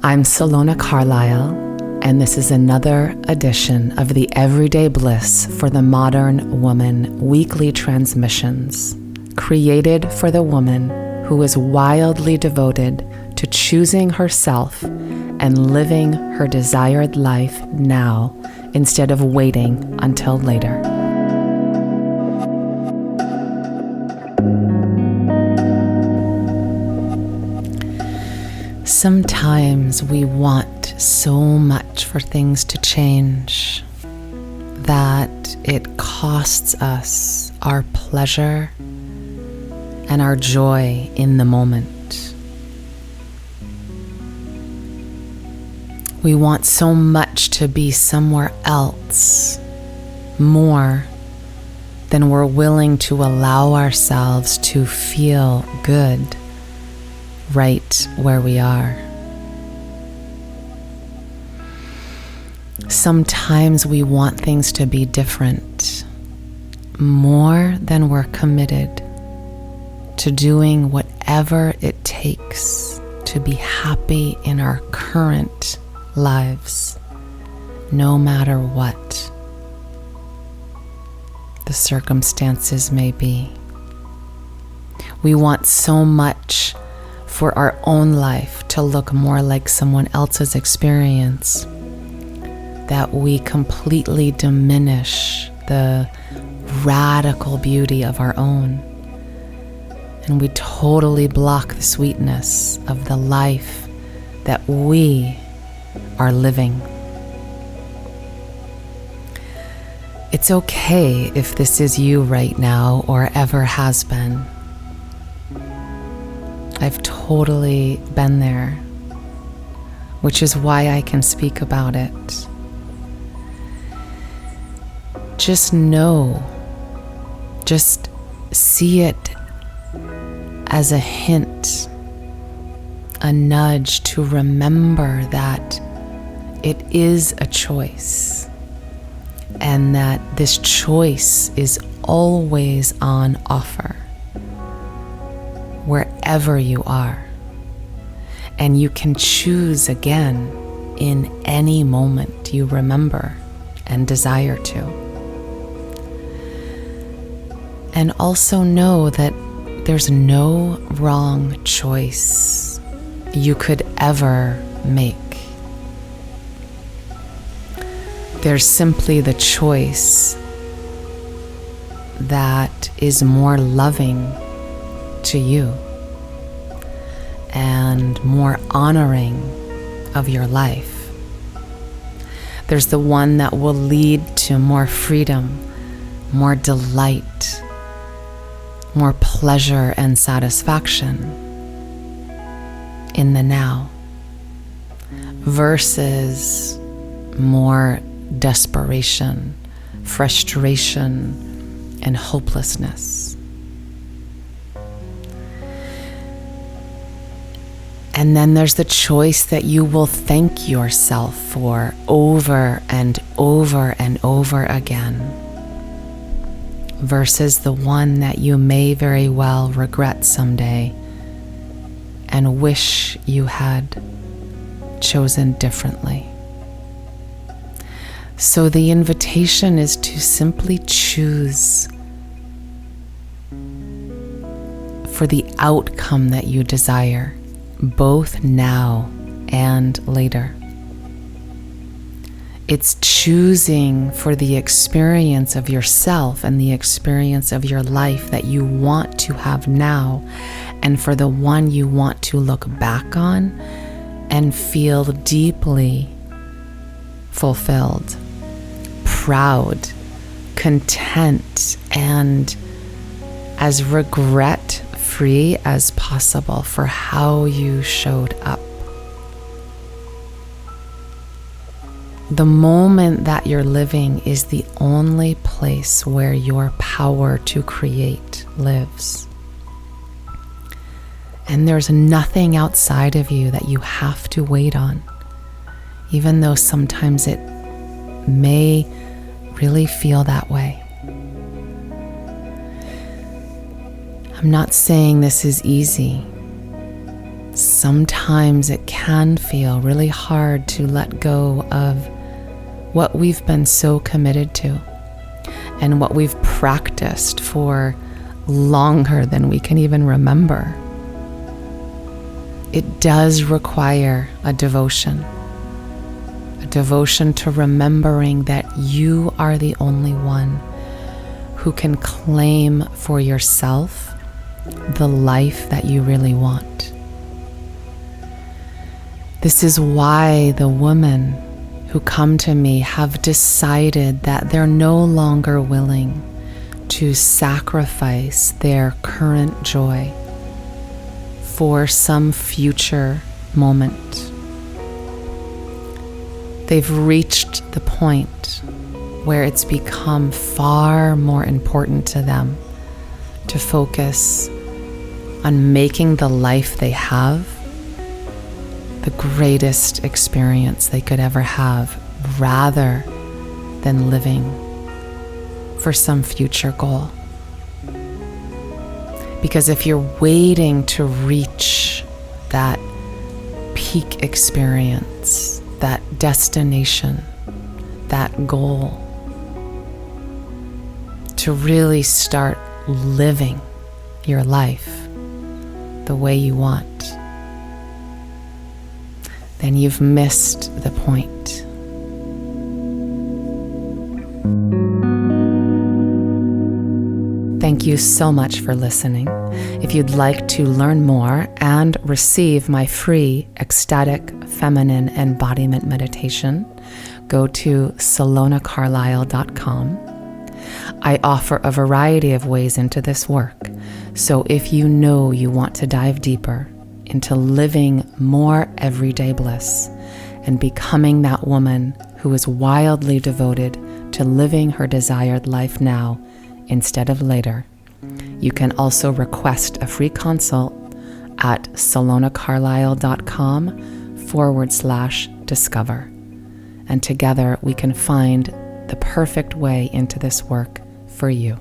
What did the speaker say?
I'm Salona Carlisle, and this is another edition of the Everyday Bliss for the Modern Woman weekly transmissions, created for the woman who is wildly devoted to choosing herself and living her desired life now instead of waiting until later. Sometimes we want so much for things to change that it costs us our pleasure and our joy in the moment. We want so much to be somewhere else, more than we're willing to allow ourselves to feel good right where we are. Sometimes we want things to be different, more than we're committed to doing whatever it takes to be happy in our current lives, no matter what the circumstances may be. We want so much for our own life to look more like someone else's experience that we completely diminish the radical beauty of our own. And we totally block the sweetness of the life that we are living. It's okay if this is you right now or ever has been. I've totally been there, which is why I can speak about it. Just know, just see it as a hint, a nudge to remember that it is a choice and that this choice is always on offer wherever you are, and you can choose again in any moment you remember and desire to. And also know that there's no wrong choice you could ever make. There's simply the choice that is more loving to you and more honoring of your life. There's the one that will lead to more freedom, more delight, more pleasure and satisfaction in the now, versus more desperation, frustration, and hopelessness. And then there's the choice that you will thank yourself for over and over and over again, versus the one that you may very well regret someday and wish you had chosen differently. So the invitation is to simply choose for the outcome that you desire, both now and later. It's choosing for the experience of yourself and the experience of your life that you want to have now, and for the one you want to look back on and feel deeply fulfilled, proud, content, and as regret-free as possible for how you showed up. The moment that you're living is the only place where your power to create lives. And there's nothing outside of you that you have to wait on, even though sometimes it may really feel that way. I'm not saying this is easy. sometimes it can feel really hard to let go of what we've been so committed to and what we've practiced for longer than we can even remember. It does require a devotion to remembering that you are the only one who can claim for yourself the life that you really want. This is why the women who come to me have decided that they're no longer willing to sacrifice their current joy for some future moment. They've reached the point where it's become far more important to them to focus on making the life they have the greatest experience they could ever have, rather than living for some future goal. Because if you're waiting to reach that peak experience, that destination, that goal, to really start living your life the way you want, then you've missed the point. Thank you so much for listening. If you'd like to learn more and receive my free ecstatic feminine embodiment meditation, go to salonacarlisle.com. I offer a variety of ways into this work, so if you know you want to dive deeper into living more everyday bliss and becoming that woman who is wildly devoted to living her desired life now instead of later, you can also request a free consult at salonacarlisle.com/discover. And together we can find the perfect way into this work for you.